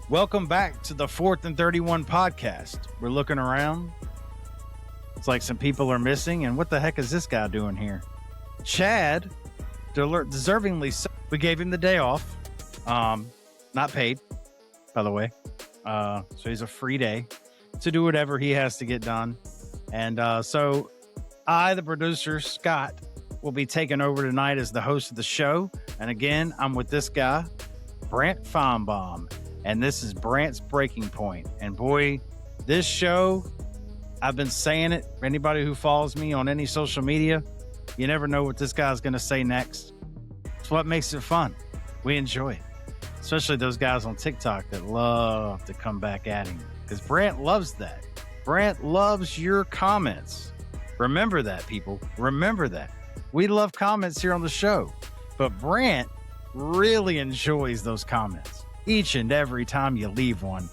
Welcome back to the 4th and 31 podcast. We're looking around. It's like some people are missing, and what the heck is this guy doing here? Chad, deservingly so. We gave him the day off. Not paid, by the way. So he's a free day to do whatever he has to get done. And so I, the producer, Scott, will be taking over tonight as the host of the show. And again, I'm with this guy, Brant Feinbaum. And this is Brant's Breaking Point. And boy, this show, I've been saying it. For anybody who follows me on any social media, you never know what this guy's going to say next. It's what makes it fun. We enjoy it. Especially those guys on TikTok that love to come back at him. Because Brant loves that. Brant loves your comments. Remember that, people. Remember that. We love comments here on the show. But Brant really enjoys those comments. Each and every time you leave one,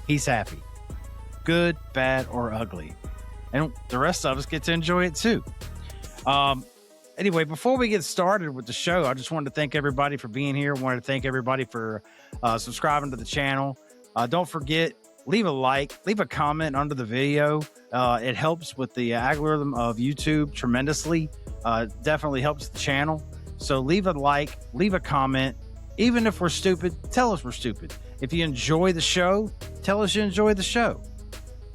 he's happy. Good, bad, or ugly. And the rest of us get to enjoy it too. Anyway, before we get started with the show, I just wanted to thank everybody for being here. I wanted to thank everybody for subscribing to the channel. Don't forget, leave a like, leave a comment under the video. It helps with the algorithm of YouTube tremendously. Definitely helps the channel. So leave a like, leave a comment. Even if we're stupid, tell us we're stupid. If you enjoy the show, tell us you enjoy the show.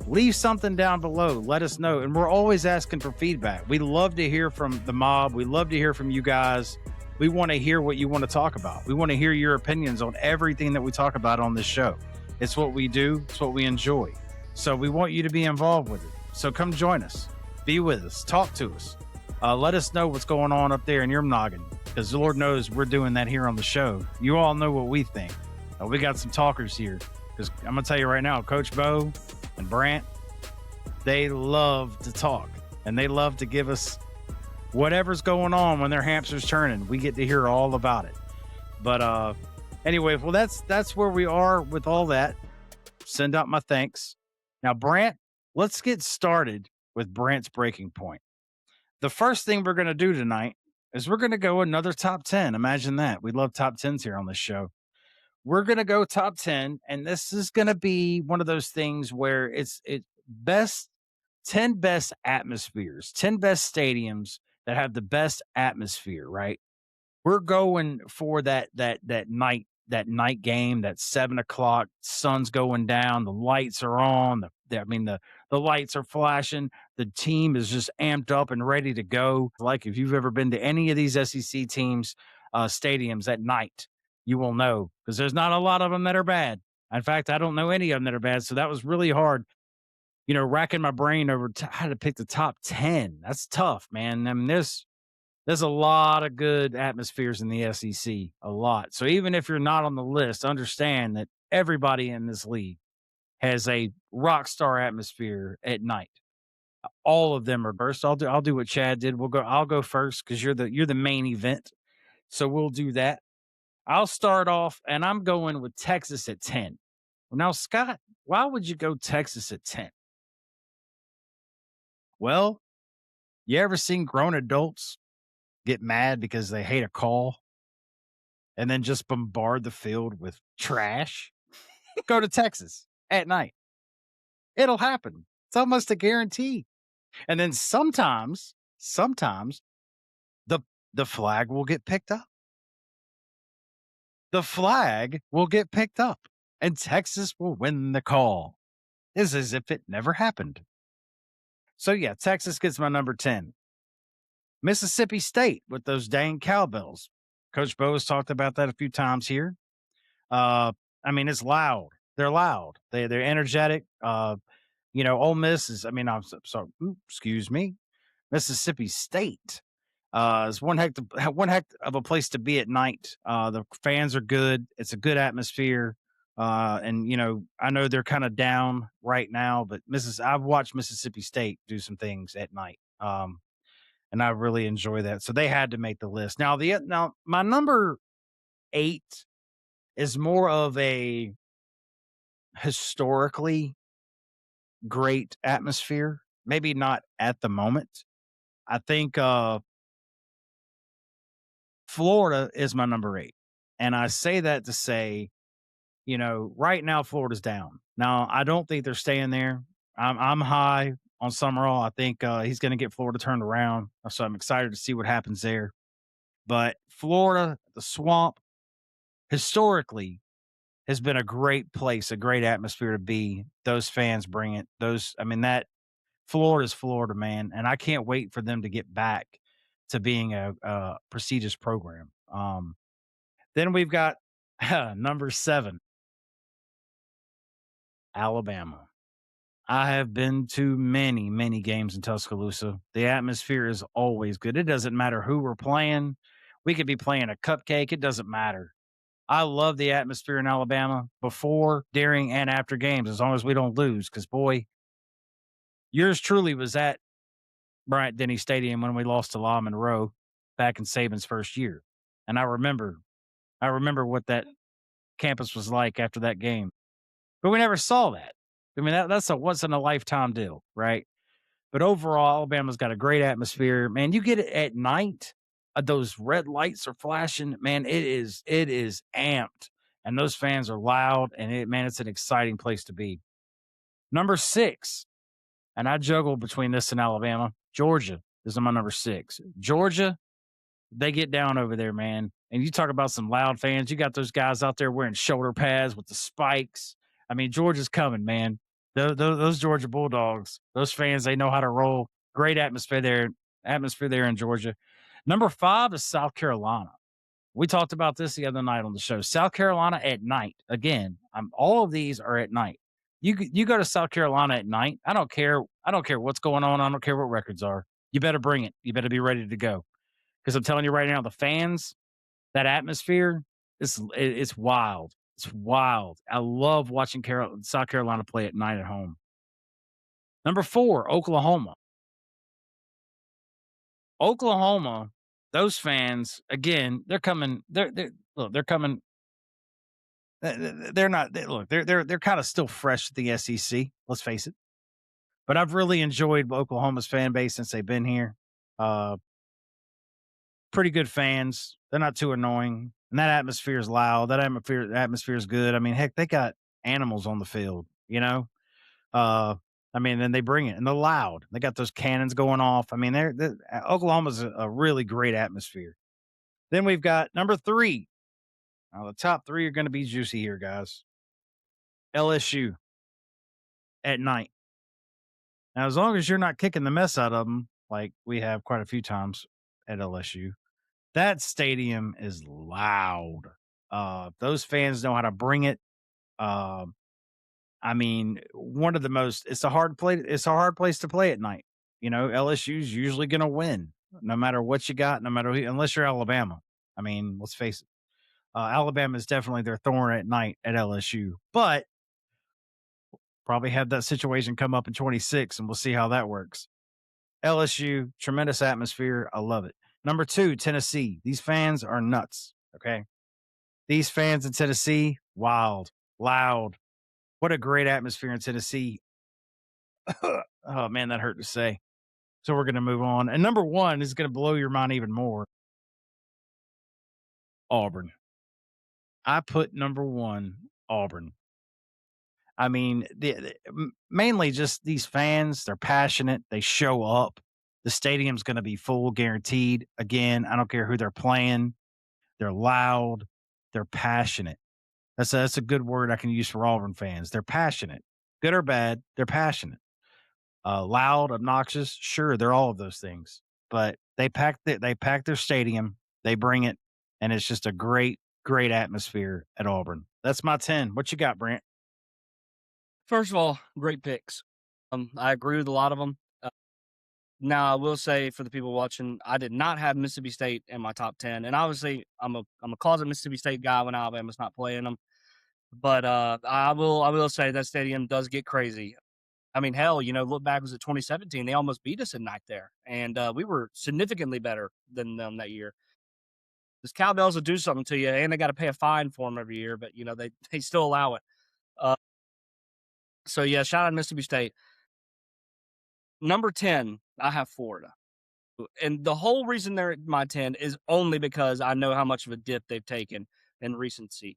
Leave something down below. Let us know. And we're always asking for feedback. We love to hear from the mob. We love to hear from you guys. We want to hear what you want to talk about. We want to hear your opinions on everything that we talk about on this show. It's what we do. It's what we enjoy. So we want you to be involved with it. So come join us. Be with us. Talk to us. Let us know what's going on up there in your noggin. Because the Lord knows we're doing that here on the show. You all know what we think. We got some talkers here. Because I'm going to tell you right now, Coach Bo and Brant, they love to talk. And they love to give us whatever's going on when their hamster's turning. We get to hear all about it. But anyway, well, that's where we are with all that. Send out my thanks. Now, Brant, let's get started with Brant's Breaking Point. The first thing we're going to do tonight is we're going to go another top 10. Imagine that. We love top 10s here on this show. We're going to go top 10, and this is going to be one of those things where it's best 10 best atmospheres, 10 best stadiums that have the best atmosphere, right? We're going for that night game, that 7:00, sun's going down, the lights are on, the lights are flashing, the team is just amped up and ready to go. Like if you've ever been to any of these SEC teams stadiums at night, you will know, because there's not a lot of them that are bad. In fact, I don't know any of them that are bad. So that was really hard, racking my brain over how to pick the top 10. That's tough, man. I mean, there's a lot of good atmospheres in the SEC, a lot. So even if you're not on the list, understand that everybody in this league has a rock star atmosphere at night. All of them are first. I'll do what Chad did. I'll go first because you're the main event. So we'll do that. I'll start off, and I'm going with Texas at 10. Now, Scott, why would you go Texas at 10? Well, you ever seen grown adults get mad because they hate a call and then just bombard the field with trash? Go to Texas at night. It'll happen. It's almost a guarantee. And then sometimes the flag will get picked up. The flag will get picked up and Texas will win the call. It's as if it never happened. So yeah, Texas gets my number 10. Mississippi State with those dang cowbells. Coach Bo has talked about that a few times here. It's loud. They're loud. They're energetic. Ole Miss is, I'm sorry, excuse me. Mississippi State is one heck of a place to be at night. The fans are good. It's a good atmosphere. And I know they're kind of down right now, but I've watched Mississippi State do some things at night. And I really enjoy that. So they had to make the list. Now my number 8 is more of a historically great atmosphere. Maybe not at the moment. I think Florida is my number 8. And I say that to say, right now Florida's down. Now I don't think they're staying there. I'm high on Summerall. I think he's going to get Florida turned around. So I'm excited to see what happens there. But Florida, the swamp, historically has been a great place, a great atmosphere to be. Those fans bring it. That Florida's Florida, man, and I can't wait for them to get back to being a prestigious program. Then we've got number 7, Alabama. I have been to many, many games in Tuscaloosa. The atmosphere is always good. It doesn't matter who we're playing. We could be playing a cupcake. It doesn't matter. I love the atmosphere in Alabama before, during, and after games, as long as we don't lose. Because, boy, yours truly was at Bryant Denny Stadium when we lost to La Monroe back in Saban's first year. And I remember what that campus was like after that game. But we never saw that. That's a once in a lifetime deal, right? But overall, Alabama's got a great atmosphere. Man, you get it at night, those red lights are flashing. Man, it is amped. And those fans are loud, and it's an exciting place to be. Number 6, and I juggle between this and Alabama. Georgia is my number 6. Georgia, they get down over there, man. And you talk about some loud fans. You got those guys out there wearing shoulder pads with the spikes. Georgia's coming, man. Those Georgia Bulldogs, those fans, they know how to roll. Great atmosphere there in Georgia. Number 5 is South Carolina. We talked about this the other night on the show. South Carolina at night. Again, all of these are at night. You go to South Carolina at night. I don't care. I don't care what's going on. I don't care what records are. You better bring it. You better be ready to go. Because I'm telling you right now, the fans, that atmosphere, it's wild. It's wild. I love watching South Carolina play at night at home. Number 4, Oklahoma. Oklahoma, those fans, again, they're coming. They're coming. They're not. They're kind of still fresh at the SEC. Let's face it. But I've really enjoyed Oklahoma's fan base since they've been here. Uh, Pretty good fans. They're not too annoying. And that atmosphere is loud. That atmosphere is good. Heck, they got animals on the field. Then they bring it and they're loud. They got those cannons going off. Oklahoma's a really great atmosphere. Then we've got number 3. Now, the top 3 are going to be juicy here, guys. LSU at night. Now, as long as you're not kicking the mess out of them, like we have quite a few times at LSU, that stadium is loud. Those fans know how to bring it. One of the most. It's a hard play. It's a hard place to play at night. LSU's usually going to win, no matter what you got, no matter who, unless you're Alabama. Let's face it. Alabama is definitely their thorn at night at LSU, but probably have that situation come up in 26, and we'll see how that works. LSU, tremendous atmosphere. I love it. Number 2, Tennessee. These fans are nuts. Okay. These fans in Tennessee, wild, loud. What a great atmosphere in Tennessee. Oh, man, that hurt to say. So we're going to move on. And number 1 is going to blow your mind even more. Auburn. I put number 1, Auburn. Mainly just these fans, they're passionate. They show up. The stadium's going to be full, guaranteed. Again, I don't care who they're playing. They're loud. They're passionate. That's a good word I can use for Auburn fans. They're passionate, good or bad. They're passionate, loud, obnoxious. Sure, they're all of those things. But they pack their stadium. They bring it, and it's just a great, great atmosphere at Auburn. That's my 10. What you got, Brant? First of all, great picks. I agree with a lot of them. Now, I will say for the people watching, I did not have Mississippi State in my top 10, and obviously, I'm a closet Mississippi State guy when Alabama's not playing them. But I will say that stadium does get crazy. Hell, look back, was it 2017? They almost beat us at night there, and we were significantly better than them that year. These cowbells will do something to you, and they got to pay a fine for them every year, but they still allow it. So yeah, shout out to Mississippi State. Number 10, I have Florida. And the whole reason they're at my 10 is only because I know how much of a dip they've taken in recency.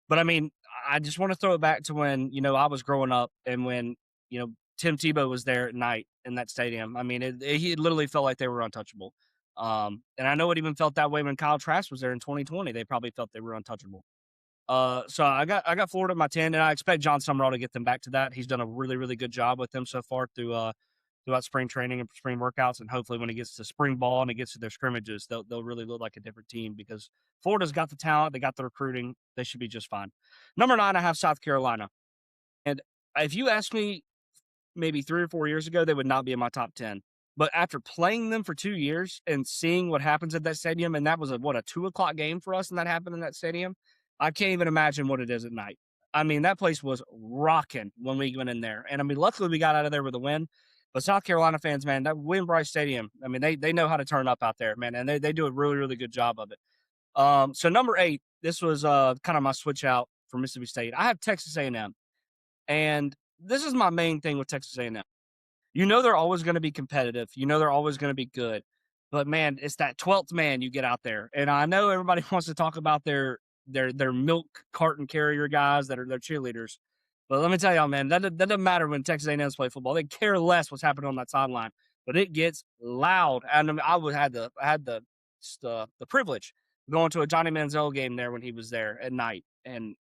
But I mean, I just want to throw it back to when, I was growing up and when, Tim Tebow was there at night in that stadium. I mean, he literally felt like they were untouchable. And I know it even felt that way when Kyle Trask was there in 2020. They probably felt they were untouchable. So I got Florida at my 10, and I expect John Summerall to get them back to that. He's done a really, really good job with them so far throughout spring training and spring workouts, and hopefully when it gets to spring ball and it gets to their scrimmages, they'll really look like a different team because Florida's got the talent, they got the recruiting, they should be just fine. Number 9, I have South Carolina, and if you ask me maybe 3 or 4 years ago, they would not be in my top 10. But after playing them for 2 years and seeing what happens at that stadium, and that was a 2:00 game for us, and that happened in that stadium, I can't even imagine what it is at night. I mean, that place was rocking when we went in there, and I mean, luckily we got out of there with a win. But South Carolina fans, man, that William Bryce Stadium, I mean, they know how to turn up out there, man, and they do a really, really good job of it. So number 8, this was kind of my switch out for Mississippi State. I have Texas A&M, and this is my main thing with Texas A&M. They're always going to be competitive. They're always going to be good. But man, it's that 12th man you get out there. And I know everybody wants to talk about their milk carton carrier guys that are their cheerleaders. But let me tell y'all, man, that doesn't matter when Texas A&M's play football. They care less what's happening on that sideline. But it gets loud. And I mean, I had the privilege of going to a Johnny Manziel game there when he was there at night. And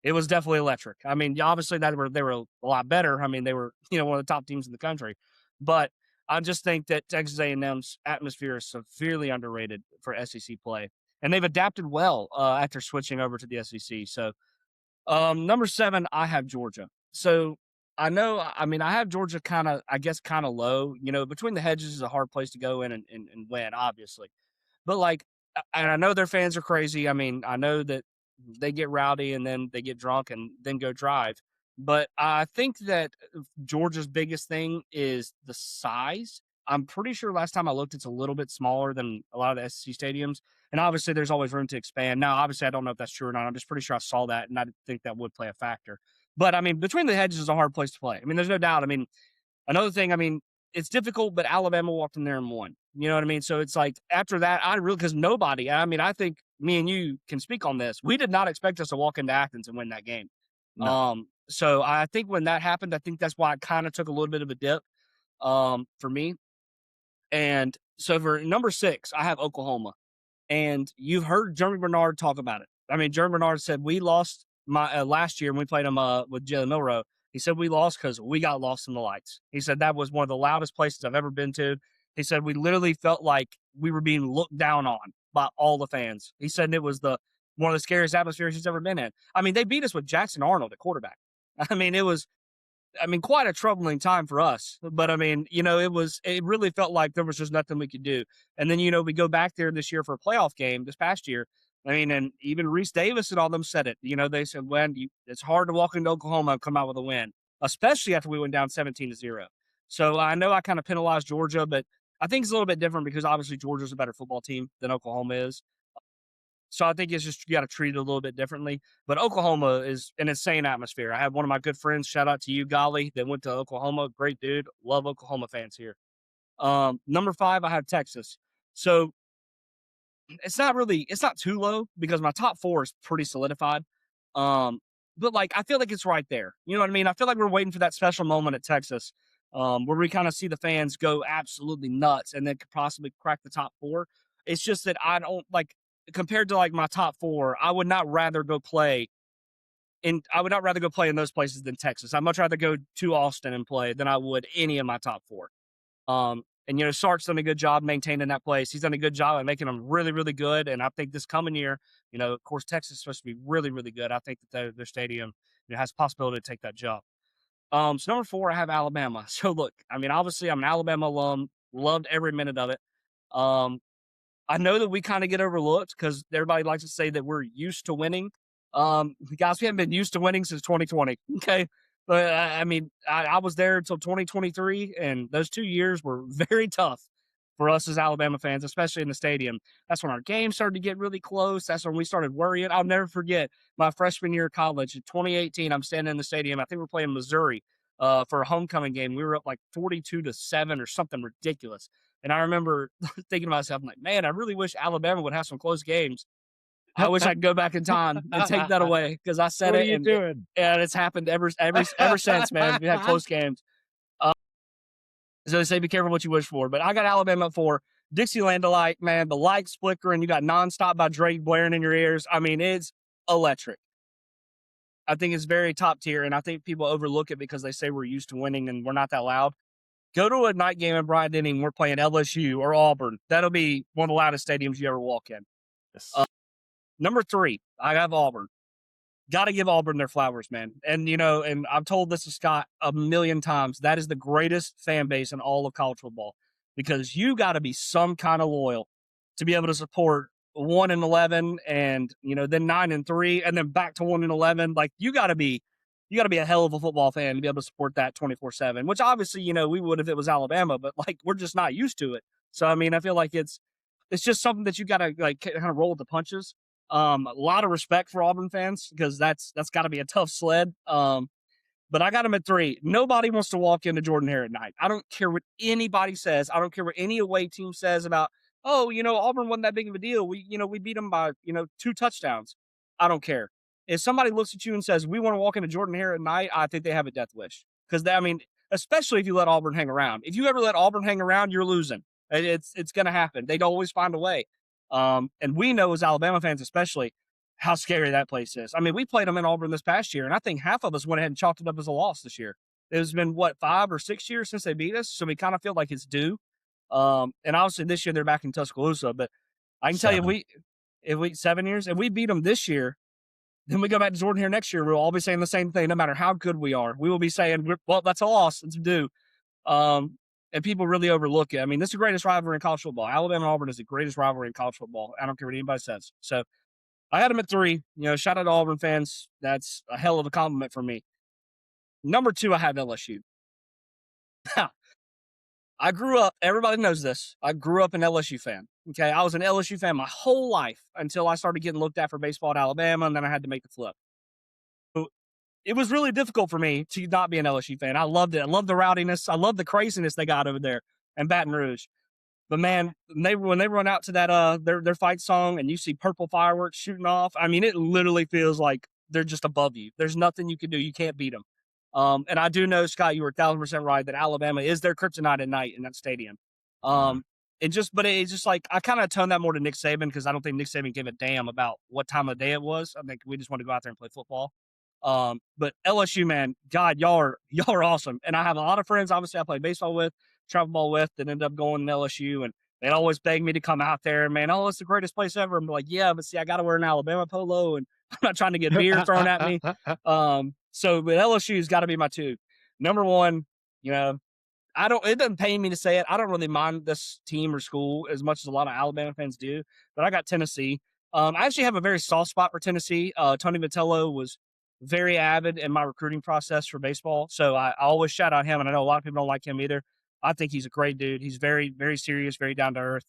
it was definitely electric. I mean, obviously they were a lot better. I mean, they were, one of the top teams in the country. But I just think that Texas A&M's atmosphere is severely underrated for SEC play, and they've adapted well after switching over to the SEC. So, number 7, I have Georgia. So I know, I mean, I have Georgia kind of low. Between the hedges is a hard place to go in and win, obviously. But like, and I know their fans are crazy. I mean, I know that they get rowdy and then they get drunk and then go drive. But I think that Georgia's biggest thing is the size. I'm pretty sure last time I looked, it's a little bit smaller than a lot of the SEC stadiums. And obviously, there's always room to expand. Now, obviously, I don't know if that's true or not. I'm just pretty sure I saw that, and I think that would play a factor. But I mean, between the hedges is a hard place to play. I mean, there's no doubt. I mean, another thing, I mean, it's difficult, but Alabama walked in there and won. You know what I mean? So it's like after that, because nobody, I mean, I think me and you can speak on this. We did not expect us to walk into Athens and win that game. No. So I think when that happened, I think that's why it kind of took a little bit of a dip for me. And so for number 6, I have Oklahoma. And you've heard Jeremy Bernard talk about it. I mean, Jeremy Bernard said we lost my last year when we played him with Jalen Milroe. He said we lost because we got lost in the lights. He said that was one of the loudest places I've ever been to. He said we literally felt like we were being looked down on by all the fans. He said it was one of the scariest atmospheres he's ever been in. I mean, they beat us with Jackson Arnold at quarterback. I mean, quite a troubling time for us. But I mean, it really felt like there was just nothing we could do. And then, we go back there this year for a playoff game this past year. I mean, and even Reese Davis and all them said it. They said, it's hard to walk into Oklahoma and come out with a win, especially after we went down 17-0. So I know I kind of penalized Georgia, but I think it's a little bit different because obviously Georgia's a better football team than Oklahoma is. So I think it's just you got to treat it a little bit differently. But Oklahoma is an insane atmosphere. I have one of my good friends, shout out to you, Golly, that went to Oklahoma. Great dude. Love Oklahoma fans here. Number 5, I have Texas. So it's not too low because my top 4 is pretty solidified. But like I feel like it's right there. You know what I mean? I feel like we're waiting for that special moment at Texas, where we kind of see the fans go absolutely nuts and then could possibly crack the top 4. It's just that I don't like compared to like my top 4, I would not rather go play in those places than Texas. I'd much rather go to Austin and play than I would any of my top 4. And Sark's done a good job maintaining that place. He's done a good job at making them really, really good. And I think this coming year, of course, Texas is supposed to be really, really good. I think that their stadium has possibility to take that job. So number 4, I have Alabama. So look, I mean, obviously I'm an Alabama alum, loved every minute of it. I know that we kind of get overlooked because everybody likes to say that we're used to winning. Guys, we haven't been used to winning since 2020. Okay. But I mean, I was there until 2023, and those 2 years were very tough for us as Alabama fans, especially in the stadium. That's when our games started to get really close. That's when we started worrying. I'll never forget my freshman year of college in 2018. I'm standing in the stadium. I think we're playing Missouri for a homecoming game. We were up like 42-7 or something ridiculous. And I remember thinking to myself, I'm like, man, I really wish Alabama would have some close games I wish I could go back in time and take that away because I said What are it you and doing? it's happened ever since, man. We had close games. So they say be careful what you wish for. But I got Alabama for Dixieland Delight, man. The lights flickering, you got nonstop by Drake blaring in your ears. I mean, it's electric. I think it's very top tier, and I think people overlook it because they say we're used to winning and we're not that loud. Go to a night game in Bryant Denny. We're playing LSU or Auburn. That'll be one of the loudest stadiums you ever walk in. Yes. Number 3, I have Auburn. Got to give Auburn their flowers, man. And, and I've told this to Scott a million times. That is the greatest fan base in all of college football because you got to be some kind of loyal to be able to support 1-11 and, then 9-3 and then back to 1-11. Like you got to be a hell of a football fan to be able to support that 24/7, which obviously, we would if it was Alabama, but like we're just not used to it. So, I mean, I feel like it's just something that you got to like kind of roll with the punches. A lot of respect for Auburn fans because that's got to be a tough sled. But I got them at 3. Nobody wants to walk into Jordan-Hare at night. I don't care what anybody says. I don't care what any away team says about, oh, Auburn wasn't that big of a deal. We beat them by 2 touchdowns. I don't care. If somebody looks at you and says we want to walk into Jordan-Hare at night, I think they have a death wish because especially if you let Auburn hang around. If you ever let Auburn hang around, you're losing. It's going to happen. They'd always find a way. And we know as Alabama fans, especially, how scary that place is. I mean, we played them in Auburn this past year, and I think half of us went ahead and chalked it up as a loss this year. It's been 5 or 6 years since they beat us, so we kind of feel like it's due. And obviously this year they're back in Tuscaloosa, but I can tell you, if we 7 years, if we beat them this year, then we go back to Jordan-Hare next year. We'll all be saying the same thing, no matter how good we are. We will be saying, well, that's a loss. It's due. And people really overlook it. I mean, this is the greatest rivalry in college football. Alabama and Auburn is the greatest rivalry in college football. I don't care what anybody says. So I had them at 3. Shout out to Auburn fans. That's a hell of a compliment for me. Number 2, I have LSU. I grew up, everybody knows this. I grew up an LSU fan. Okay. I was an LSU fan my whole life until I started getting looked at for baseball at Alabama, and then I had to make the flip. So it was really difficult for me to not be an LSU fan. I loved it. I loved the rowdiness. I loved the craziness they got over there in Baton Rouge. But man, when they run out to that their fight song and you see purple fireworks shooting off, I mean, it literally feels like they're just above you. There's nothing you can do. You can't beat them. And I do know, Scott, you were 1,000% right that Alabama is their kryptonite at night in that stadium. But it's just like I kind of tone that more to Nick Saban because I don't think Nick Saban gave a damn about what time of day it was. I think we just want to go out there and play football. But LSU, man, God, y'all are awesome. And I have a lot of friends, obviously, I play baseball with, travel ball with, that end up going to LSU. And they'd always beg me to come out there. Man, oh, it's the greatest place ever. I'm like, yeah, but see, I got to wear an Alabama polo and I'm not trying to get beer thrown at me. But LSU's got to be my 2. Number 1, it doesn't pain me to say it. I don't really mind this team or school as much as a lot of Alabama fans do, but I got Tennessee. I actually have a very soft spot for Tennessee. Tony Vitello was very avid in my recruiting process for baseball. So I always shout out him. And I know a lot of people don't like him either. I think he's a great dude. He's very, very serious, very down to earth.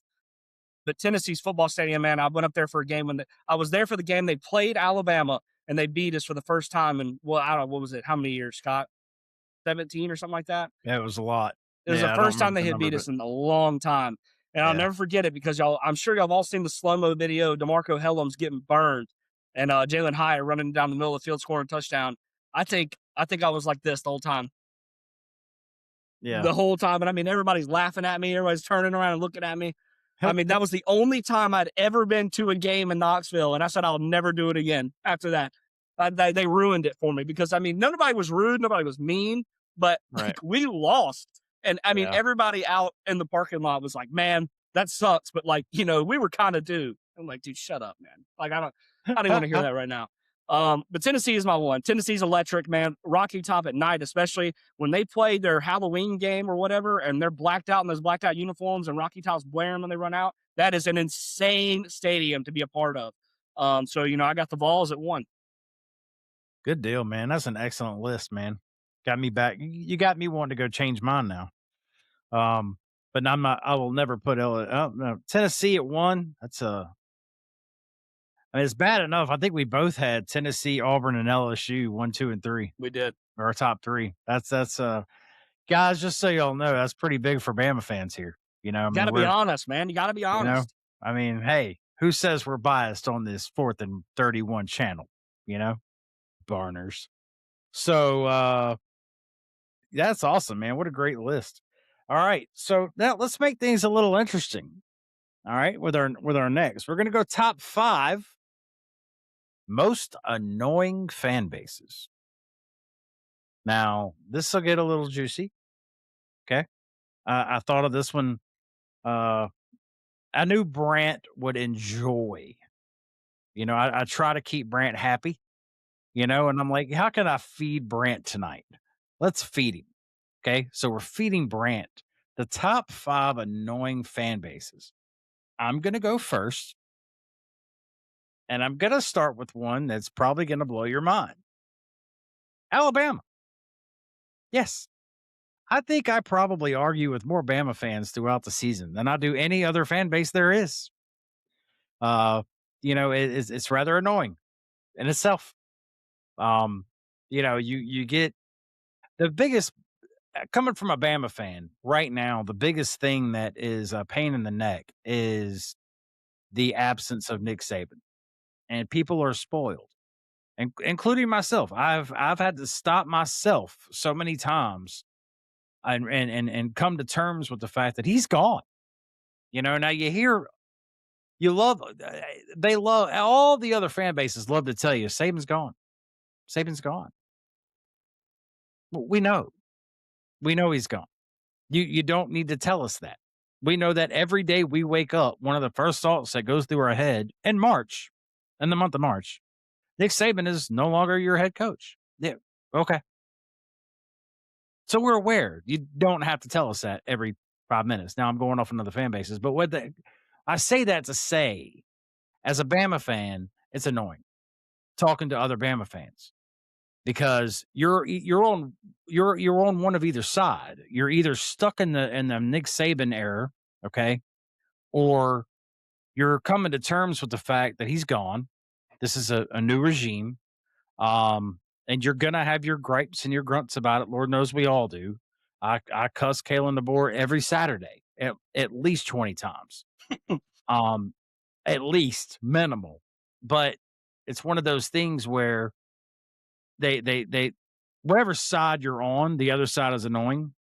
But Tennessee's football stadium, man, I went up there for a game I was there for the game. They played Alabama and they beat us for the first time in, well, I don't know, what was it? How many years, Scott? 17 or something like that? Yeah, it was a lot. It was the first time they had beat us in a long time. And I'll never forget it because I'm sure y'all have all seen the slow-mo video of DeMarco Hellams getting burned and Jalen Hyatt running down the middle of the field scoring a touchdown. I think I was like this the whole time. Yeah. The whole time. And I mean, everybody's laughing at me. Everybody's turning around and looking at me. I mean, that was the only time I'd ever been to a game in Knoxville. And I said, I'll never do it again after that. They ruined it for me because, I mean, nobody was rude. Nobody was mean, but like, we lost. And I mean, everybody out in the parking lot was like, man, that sucks. But like, we were kind of due. I'm like, dude, shut up, man. Like, I don't even want to hear that right now. But Tennessee is my 1. Tennessee's electric, man. Rocky Top at night, especially when they play their Halloween game or whatever, and they're blacked out in those blacked out uniforms and Rocky Top's blaring when they run out. That is an insane stadium to be a part of. So, I got the Vols at 1. Good deal, man. That's an excellent list, man. Got me back. You got me wanting to go change mine now. But I'm not. I will never put no, Tennessee at 1. I mean, it's bad enough. I think we both had Tennessee, Auburn, and LSU 1, 2, and 3. We did. Our top 3. That's guys. Just so y'all know, that's pretty big for Bama fans here. I mean, you got to be honest, man. You got to be honest. I mean, hey, Who says we're biased on this 4th and 31 channel, you know? Barners. So, that's awesome, man. What a great list. All right. So now let's make things a little interesting. All right. With our next, we're gonna go top 5 most annoying fan bases. Now, this will get a little juicy. Okay. I thought of this one. Uh, I knew Brant would enjoy. I try to keep Brant happy, and I'm like, how can I feed Brant tonight? Let's feed him. Okay. So we're feeding Brant the top 5 annoying fan bases. I'm going to go first, and I'm going to start with one that's probably going to blow your mind. Alabama. Yes. I think I probably argue with more Bama fans throughout the season than I do any other fan base there is. Uh, it's rather annoying in itself. You get the biggest coming from a Bama fan right now. The biggest thing that is a pain in the neck is the absence of Nick Saban, and people are spoiled, including myself. I've had to stop myself so many times and come to terms with the fact that he's gone. Now you love they love all the other fan bases love to tell you Saban's gone. Saban's gone. We know. We know he's gone. You don't need to tell us that. We know that every day we wake up, one of the first thoughts that goes through our head in the month of March, Nick Saban is no longer your head coach. Yeah. Okay. So we're aware. You don't have to tell us that every 5 minutes. Now I'm going off another fan bases, but I say that to say, as a Bama fan, it's annoying talking to other Bama fans because you're on one of either side. You're either stuck in the Nick Saban era, okay, or you're coming to terms with the fact that he's gone. This is a new regime. And you're gonna have your gripes and your grunts about it. Lord knows we all do. I cuss Kalen DeBoer every Saturday at least 20 times. Um, at least minimal. But it's one of those things where they whatever side you're on, the other side is annoying.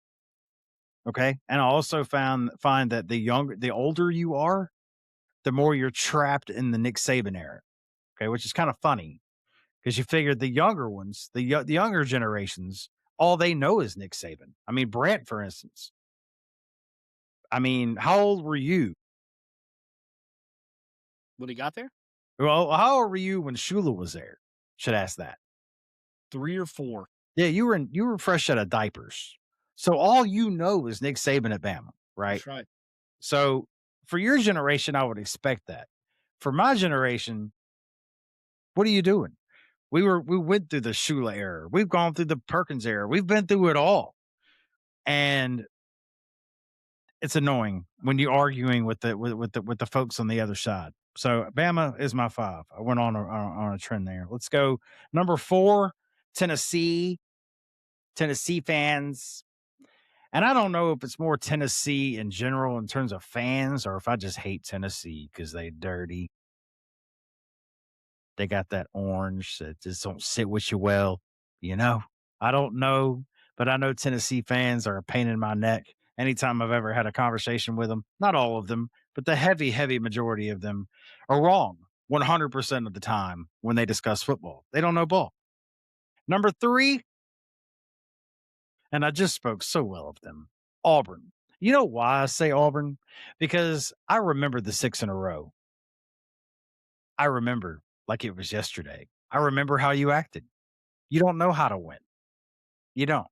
Okay. And I also find that the older you are, the more you're trapped in the Nick Saban era. Okay, which is kind of funny because you figure the younger ones, the younger generations, all they know is Nick Saban. I mean, Brant, for instance. I mean, how old were you? When he got there, Well, how old were you when Shula was there? Should ask that. 3 or 4. Yeah, you were fresh out of diapers. So all you know is Nick Saban at Bama, right? That's right. So for your generation, I would expect that. For my generation, what are you doing? We went through the Shula era. We've gone through the Perkins era. We've been through it all. And it's annoying when you're arguing with the folks on the other side. So Bama is my 5. I went on a trend there. Let's go number 4, Tennessee. Tennessee fans. And I don't know if it's more Tennessee in general in terms of fans or if I just hate Tennessee because they dirty. They got that orange that just don't sit with you well, you know? I don't know, but I know Tennessee fans are a pain in my neck anytime I've ever had a conversation with them. Not all of them, but the heavy, heavy majority of them are wrong 100% of the time when they discuss football. They don't know ball. Number 3, and I just spoke so well of them, Auburn. You know why I say Auburn? Because I remember the 6 in a row. I remember like it was yesterday. I remember how you acted. You don't know how to win. You don't.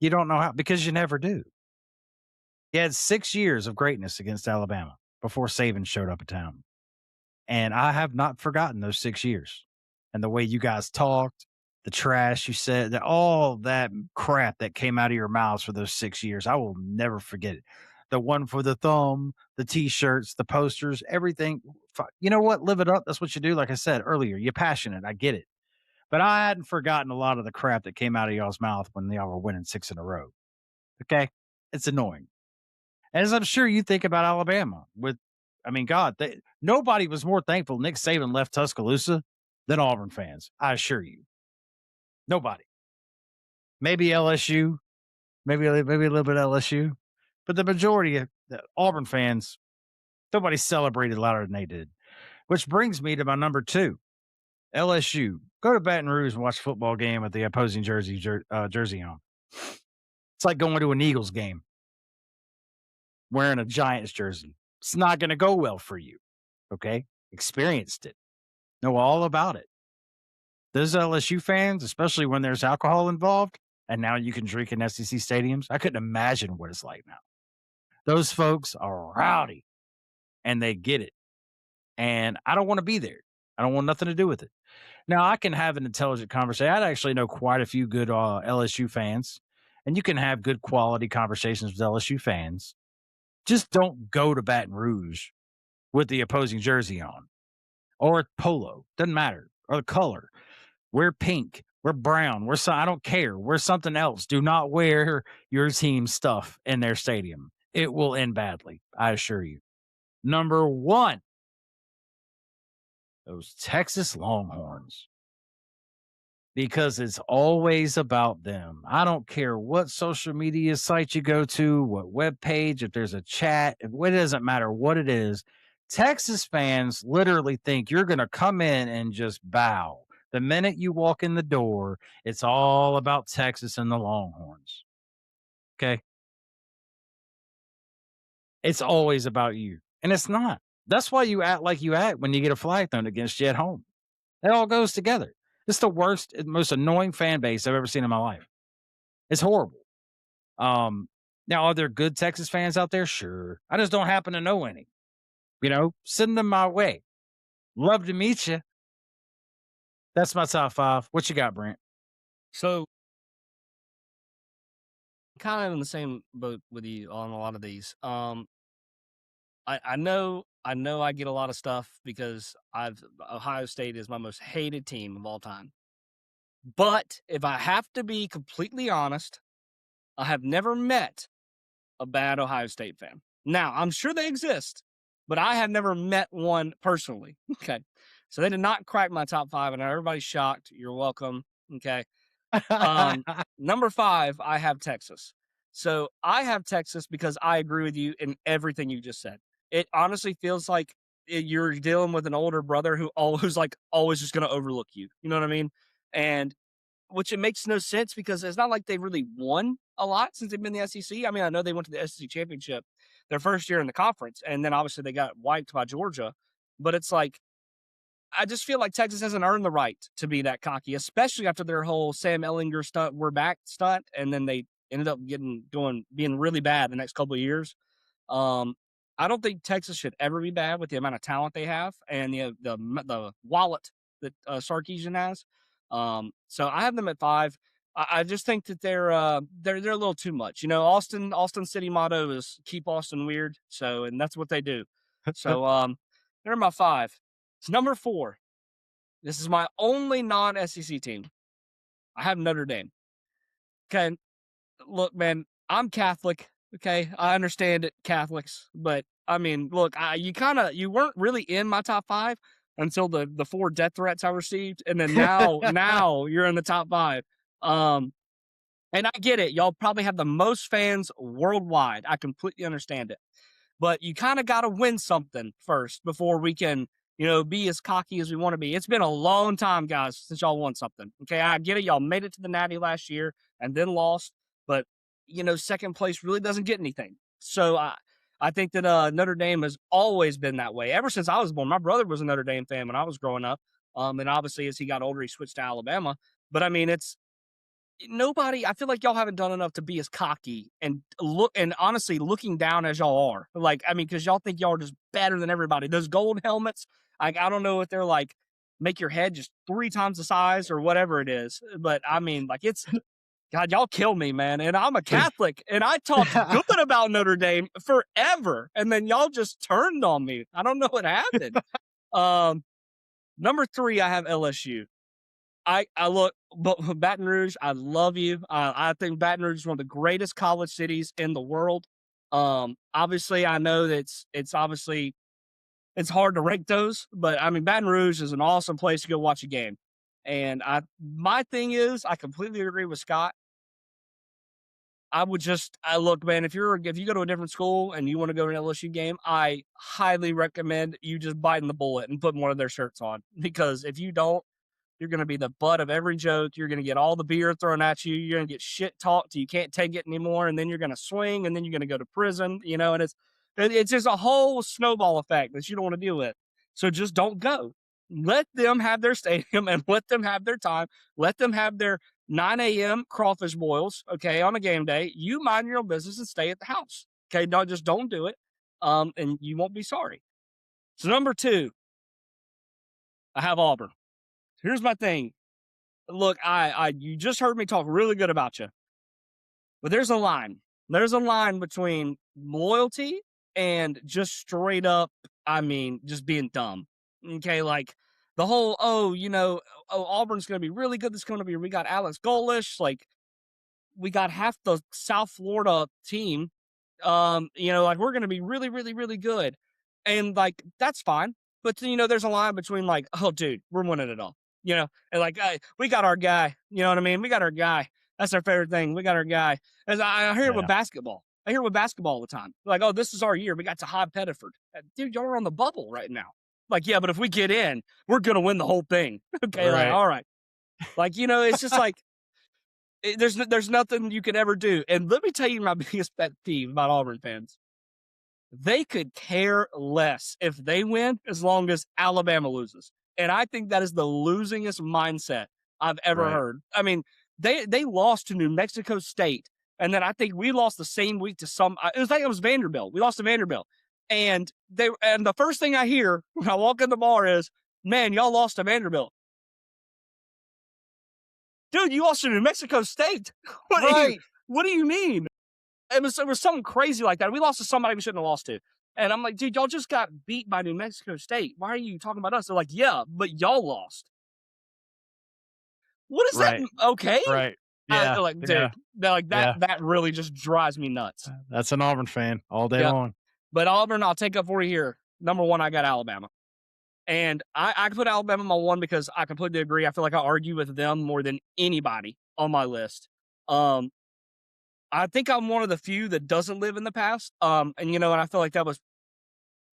You don't know how because you never do. You had 6 years of greatness against Alabama before Saban showed up in town. And I have not forgotten those 6 years and the way you guys talked, the trash you said, all that crap that came out of your mouths for those 6 years. I will never forget it. The one for the thumb, the T-shirts, the posters, everything. You know what? Live it up. That's what you do. Like I said earlier, you're passionate. I get it. But I hadn't forgotten a lot of the crap that came out of y'all's mouth when y'all were winning 6 in a row. Okay? It's annoying. As I'm sure you think about Alabama with I mean, God, nobody was more thankful Nick Saban left Tuscaloosa than Auburn fans. I assure you, nobody. Maybe LSU, maybe a little bit LSU, but the majority of the Auburn fans, nobody celebrated louder than they did. Which brings me to my number 2, LSU. Go to Baton Rouge and watch a football game with the opposing jersey on. It's like going to an Eagles game wearing a Giants jersey. It's not going to go well for you. Okay, experienced it, know all about it. Those LSU fans, especially when there's alcohol involved, and now you can drink in SEC stadiums. I couldn't imagine what it's like now. Those folks are rowdy, and they get it. And I don't want to be there. I don't want nothing to do with it. Now, I can have an intelligent conversation. I actually know quite a few good LSU fans, and you can have good quality conversations with LSU fans. Just don't go to Baton Rouge with the opposing jersey on or polo. Doesn't matter. Or the color. Wear pink. Wear brown. I don't care. Wear something else. Do not wear your team's stuff in their stadium. It will end badly. I assure you. Number 1. Those Texas Longhorns. Because it's always about them. I don't care what social media site you go to, what web page, if there's a chat, it doesn't matter what it is. Texas fans literally think you're going to come in and just bow. The minute you walk in the door, it's all about Texas and the Longhorns. Okay? It's always about you. And it's not. That's why you act like you act when you get a flag thrown against you at home. It all goes together. It's the worst, most annoying fan base I've ever seen in my life. It's horrible. Now, are there good Texas fans out there? Sure. I just don't happen to know any. Send them my way. Love to meet you. That's my top 5. What you got, Brant? So, kind of in the same boat with you on a lot of these. I know I get a lot of stuff because Ohio State is my most hated team of all time. But if I have to be completely honest, I have never met a bad Ohio State fan. Now, I'm sure they exist, but I have never met one personally. Okay. So they did not crack my top 5, and everybody's shocked. You're welcome. Okay. Number 5, I have Texas. So I have Texas because I agree with you in everything you just said. It honestly feels like you're dealing with an older brother who always just going to overlook you. You know what I mean? And which it makes no sense because it's not like they really won a lot since they've been in the SEC. I mean, I know they went to the SEC championship their first year in the conference, and then obviously they got wiped by Georgia. But it's like, I just feel like Texas hasn't earned the right to be that cocky, especially after their whole Sam Ehlinger stunt, we're back stunt, and then they ended up being really bad the next couple of years. I don't think Texas should ever be bad with the amount of talent they have and the wallet that Sarkisian has. So I have them at 5. I just think that they're a little too much. Austin City motto is keep Austin weird. So, and that's what they do. So, they're my 5. It's number 4. This is my only non-SEC team. I have Notre Dame. Okay, look, man, I'm Catholic. Okay, I understand it, Catholics, but I mean, look, you weren't really in my top 5 until the 4 death threats I received, and then now you're in the top 5. And I get it. Y'all probably have the most fans worldwide. I completely understand it. But you kind of got to win something first before we can, be as cocky as we want to be. It's been a long time, guys, since y'all won something. Okay, I get it. Y'all made it to the Natty last year and then lost. But, second place really doesn't get anything. So I think that Notre Dame has always been that way. Ever since I was born, my brother was a Notre Dame fan when I was growing up. And obviously, as he got older, he switched to Alabama. But, I mean, I feel like y'all haven't done enough to be as cocky and honestly looking down as y'all are. Like, I mean, because y'all think y'all are just better than everybody. Those gold helmets, like, I don't know if they're like make your head just 3 times the size or whatever it is. But I mean, like, it's God, y'all kill me, man. And I'm a Catholic and I talked good about Notre Dame forever. And then y'all just turned on me. I don't know what happened. Number 3, I have LSU. I look, but Baton Rouge, I love you. I think Baton Rouge is one of the greatest college cities in the world. Obviously, I know that it's obviously it's hard to rank those, but I mean, Baton Rouge is an awesome place to go watch a game. And my thing is, I completely agree with Scott. I would just, I look, man, if you go to a different school and you want to go to an LSU game, I highly recommend you just biting the bullet and putting one of their shirts on, because if you don't, you're going to be the butt of every joke. You're going to get all the beer thrown at you. You're going to get shit talked till you can't take it anymore. And then you're going to swing, and then you're going to go to prison, and it's just a whole snowball effect that you don't want to deal with. So just don't go. Let them have their stadium and let them have their time. Let them have their 9 a.m. crawfish boils, okay, on a game day. You mind your own business and stay at the house. Okay, don't do it. And you won't be sorry. So number 2, I have Auburn. Here's my thing. Look, you just heard me talk really good about you, but there's a line. There's a line between loyalty and just straight up, I mean, just being dumb. Okay, like the whole, Auburn's going to be really good. We got Alex Golish, like we got half the South Florida team. Like we're going to be really, really, really good, and like that's fine. But there's a line between like, oh, dude, we're winning it all. And like we got our guy. You know what I mean? We got our guy. That's our favorite thing. We got our guy. As I hear it with Yeah. basketball. I hear it with basketball all the time. Like, oh, this is our year. We got Tahad Pettiford. Dude, y'all are on the bubble right now. Like, yeah, but if we get in, we're gonna win the whole thing. Okay, like, Right. all right. Like, it's just like there's nothing you can ever do. And let me tell you my biggest pet peeve about Auburn fans. They could care less if they win as long as Alabama loses. And I think that is the losingest mindset I've ever Right. heard. I mean, they lost to New Mexico State. And then I think we lost the same week to it was Vanderbilt. We lost to Vanderbilt. And the first thing I hear when I walk in the bar is, man, y'all lost to Vanderbilt. Dude, you lost to New Mexico State. Right. What do you mean? It was something crazy like that. We lost to somebody we shouldn't have lost to. And I'm like, dude, y'all just got beat by New Mexico State. Why are you talking about us? They're like, yeah, but y'all lost. What is that? Right. Okay. Right. Yeah. They're like, Yeah. dude, they're like Yeah. that really just drives me nuts. That's an Auburn fan all day Yep. long. But Auburn, I'll take up for you here. Number 1, I got Alabama. And I put Alabama my 1 because I completely agree. I feel like I argue with them more than anybody on my list. I think I'm one of the few that doesn't live in the past. And I feel like that was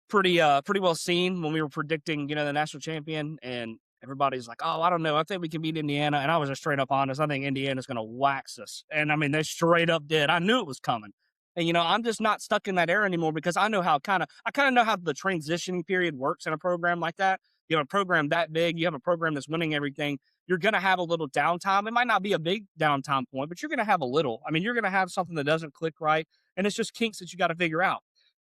pretty well seen when we were predicting, the national champion, and everybody's like, oh, I don't know. I think we can beat Indiana. And I was just straight up honest. I think Indiana's going to wax us. And I mean, they straight up did. I knew it was coming. And, I'm just not stuck in that era anymore because I know I kind of know how the transitioning period works in a program like that. You have a program that big, you have a program that's winning everything. You're going to have a little downtime. It might not be a big downtime point, but you're going to have a little. I mean, you're going to have something that doesn't click right. And it's just kinks that you got to figure out.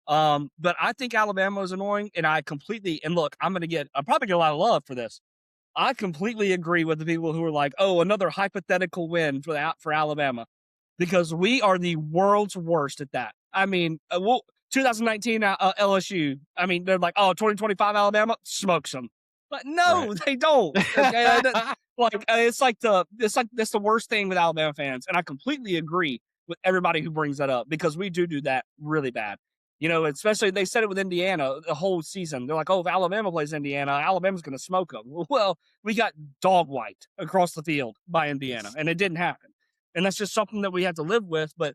But I think Alabama is annoying, and and look, I'm probably get a lot of love for this. I completely agree with the people who are like, oh, another hypothetical win for Alabama, because we are the world's worst at that. I mean, 2019 LSU. I mean, they're like, oh, 2025 Alabama smokes them, but no, Right. they don't. Okay, that's the worst thing with Alabama fans, and I completely agree with everybody who brings that up because we do that really bad. Especially they said it with Indiana the whole season. They're like, oh, if Alabama plays Indiana, Alabama's going to smoke them. Well, we got dog white across the field by Indiana, and it didn't happen. And that's just something that we have to live with. But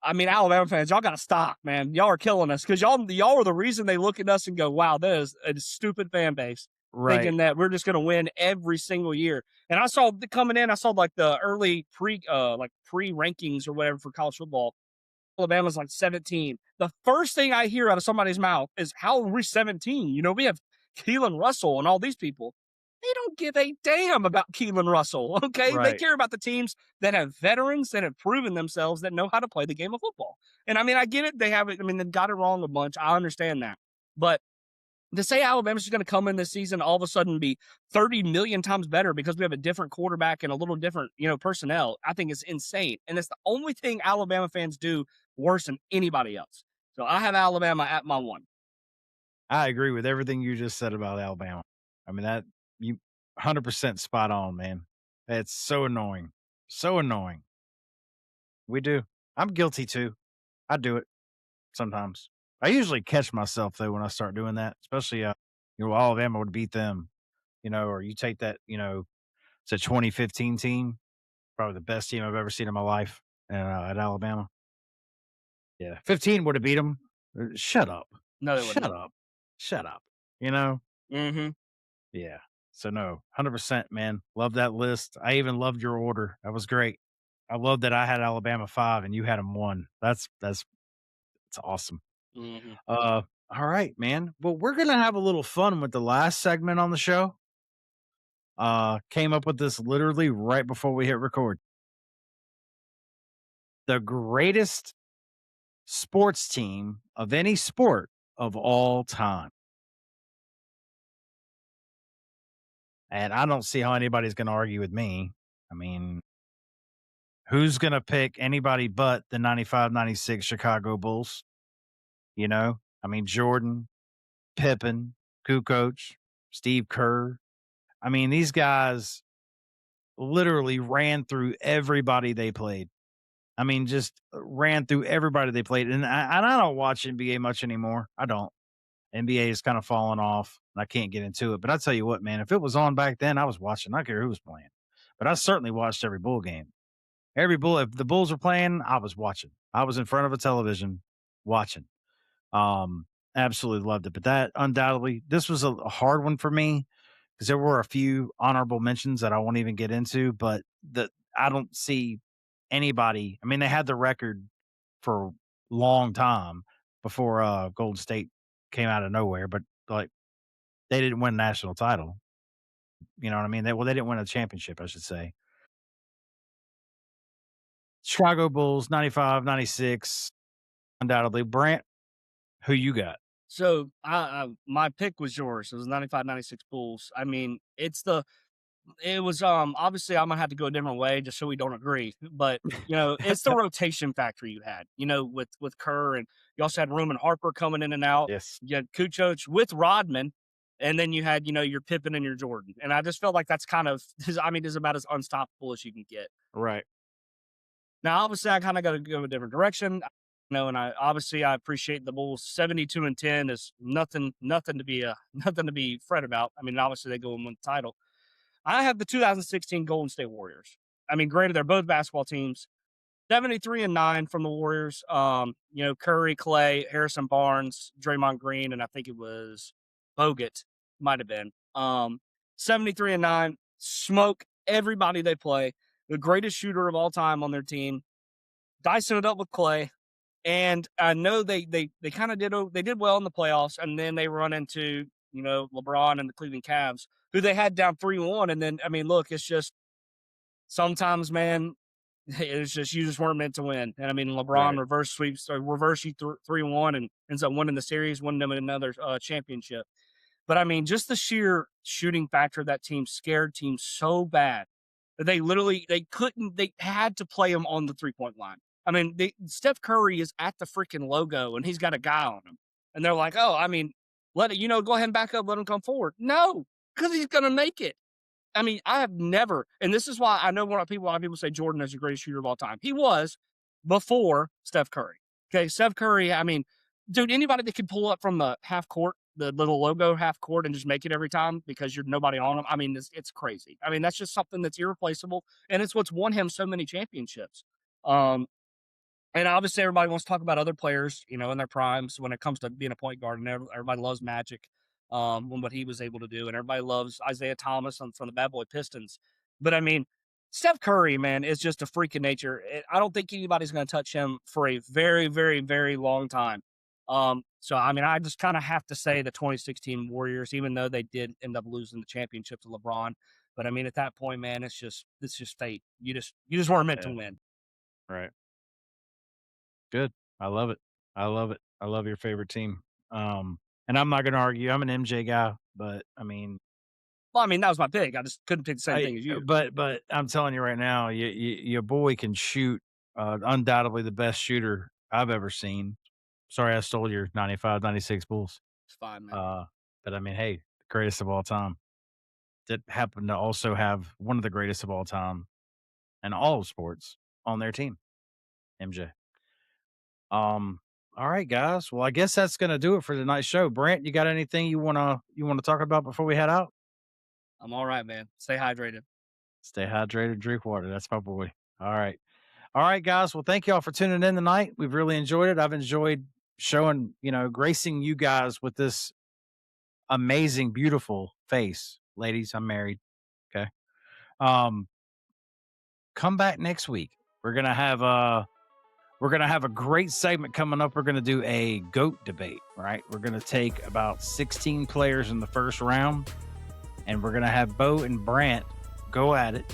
I mean, Alabama fans, y'all got to stop, man. Y'all are killing us because y'all are the reason they look at us and go, wow, that is a stupid fan base Right. thinking that we're just going to win every single year. And I saw coming in, I saw like the early pre rankings or whatever for college football. Alabama's like 17. The first thing I hear out of somebody's mouth is, how are we 17? We have Keelan Russell and all these people. They don't give a damn about Keelan Russell, okay? They Right. care about the teams that have veterans that have proven themselves that know how to play the game of football. And I mean, I get it. They have it. I mean, they've got it wrong a bunch. I understand that. But to say Alabama's just going to come in this season all of a sudden be 30 million times better because we have a different quarterback and a little different, personnel, I think is insane. And it's the only thing Alabama fans do worse than anybody else. So I have Alabama at my 1. I agree with everything you just said about Alabama. I mean, that you 100% spot on, man. It's so annoying. So annoying. We do. I'm guilty too. I do it sometimes. I usually catch myself though when I start doing that, especially Alabama would beat them, or you take that, it's a 2015 team, probably the best team I've ever seen in my life at Alabama. Yeah, 15 would have beat them. Shut up, No, they shut wouldn't. up, shut up. You know, Mhm. yeah. So no, 100%, man. Love that list. I even loved your order. That was great. I love that I had Alabama 5 and you had them 1. It's awesome. Mhm. Uh, all right, man. Well, we're gonna have a little fun with the last segment on the show. Came up with this literally right before we hit record. The greatest sports team of any sport of all time. And I don't see how anybody's gonna argue with me. I mean, who's gonna pick anybody but the 95, 96 Chicago Bulls? I mean, Jordan, Pippen, Kukoc, Steve Kerr. I mean, these guys literally ran through everybody they played. I mean, just ran through everybody they played. And I don't watch NBA much anymore. I don't. NBA is kind of falling off. And I can't get into it. But I tell you what, man, if it was on back then, I was watching. I don't care who was playing. But I certainly watched every Bull game. Every Bull, if the Bulls were playing, I was watching. I was in front of a television watching. Um, Absolutely loved it. But that undoubtedly, this was a hard one for me because there were a few honorable mentions that I won't even get into, but I don't see anybody. I mean, they had the record for a long time before Golden State came out of nowhere, but like they didn't win a national title. You know what I mean? They didn't win a championship, I should say. Chicago Bulls, 95, 96, undoubtedly. Brant, who you got? So, my pick was yours. It was 95, 96 Bulls. I mean, it was, obviously, I'm gonna have to go a different way just so we don't agree, but, it's the rotation factor you had, with Kerr, and you also had Roman Harper coming in and out. Yes. You had Kukoc with Rodman, and then you had, your Pippen and your Jordan, and I just felt like that's kind of I mean, is about as unstoppable as you can get. Right. Now, obviously, I kinda gotta go a different direction, and I appreciate the Bulls 72 and 10 is nothing to be, nothing to be fret about. I mean, obviously, they go and win the title. I have the 2016 Golden State Warriors. I mean, granted, they're both basketball teams. 73 and 9 from the Warriors. Curry, Clay, Harrison Barnes, Draymond Green, and I think it was Bogut, might have been. 73 and 9, smoke everybody they play. The greatest shooter of all time on their team, dicing it up with Clay. And I know they kind of did well in the playoffs, and then they run into LeBron and the Cleveland Cavs, who they had down 3-1. And then I mean, look, it's just sometimes, man, it's just you just weren't meant to win. And I mean, LeBron Right. reverse sweeps or reverse you 3-1 and ends up winning the series, winning them another championship. But I mean, just the sheer shooting factor of that team scared teams so bad that they had to play him on the 3-point line. I mean, Steph Curry is at the freaking logo and he's got a guy on him. And they're like, oh, I mean, let it, go ahead and back up, let him come forward. No, because he's gonna make it. I mean, I have never, and this is why I know a lot of people say Jordan is the greatest shooter of all time. He was before Steph Curry. Okay, Steph Curry. I mean, dude, anybody that can pull up from the half court, the little logo half court, and just make it every time because you're nobody on him. I mean, it's crazy. I mean, that's just something that's irreplaceable, and it's what's won him so many championships. Um, and obviously, everybody wants to talk about other players, in their primes when it comes to being a point guard, and everybody loves Magic, and what he was able to do, and everybody loves Isaiah Thomas from the Bad Boy Pistons. But I mean, Steph Curry, man, is just a freak of nature. I don't think anybody's going to touch him for a very, very, very long time. So I mean, I just kind of have to say the 2016 Warriors, even though they did end up losing the championship to LeBron. But I mean, at that point, man, it's just fate. You just weren't meant to Yeah. win. Right. Good. I love it. I love it. I love your favorite team. And I'm not gonna argue. I'm an MJ guy, but I mean, Well, I mean, that was my pick. I just couldn't pick the same I thing as you. but I'm telling you right now, your boy can shoot. Undoubtedly the best shooter I've ever seen. Sorry, I stole your 95, 96 Bulls. It's fine, man. Uh, but I mean, hey, the greatest of all time. That happened to also have one of the greatest of all time in all of sports on their team, MJ. Um, All right, guys. Well, I guess that's going to do it for tonight's show. Brant, you got anything you wanna talk about before we head out? I'm all right, man. Stay hydrated. Stay hydrated, drink water. That's my boy. All right. All right, guys. Well, thank y'all for tuning in tonight. We've really enjoyed it. I've enjoyed showing, gracing you guys with this amazing, beautiful face. Ladies, I'm married. Okay. Um, come back next week. We're gonna have a great segment coming up. We're gonna do a GOAT debate, right? We're gonna take about 16 players in the first round, and we're gonna have Bo and Brant go at it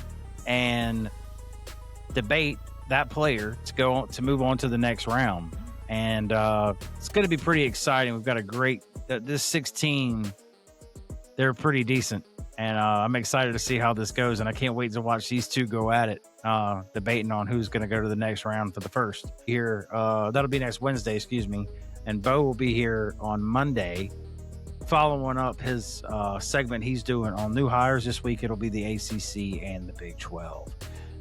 and debate that player to move on to the next round. And it's gonna be pretty exciting. We've got a great this 16. They're pretty decent, and I'm excited to see how this goes. And I can't wait to watch these two go at it, debating on who's going to go to the next round for the first. Here, that'll be next Wednesday, excuse me. And Bo will be here on Monday, following up his segment he's doing on new hires this week. It'll be the ACC and the Big 12.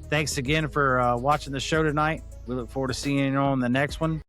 Thanks again for watching the show tonight. We look forward to seeing you on the next one.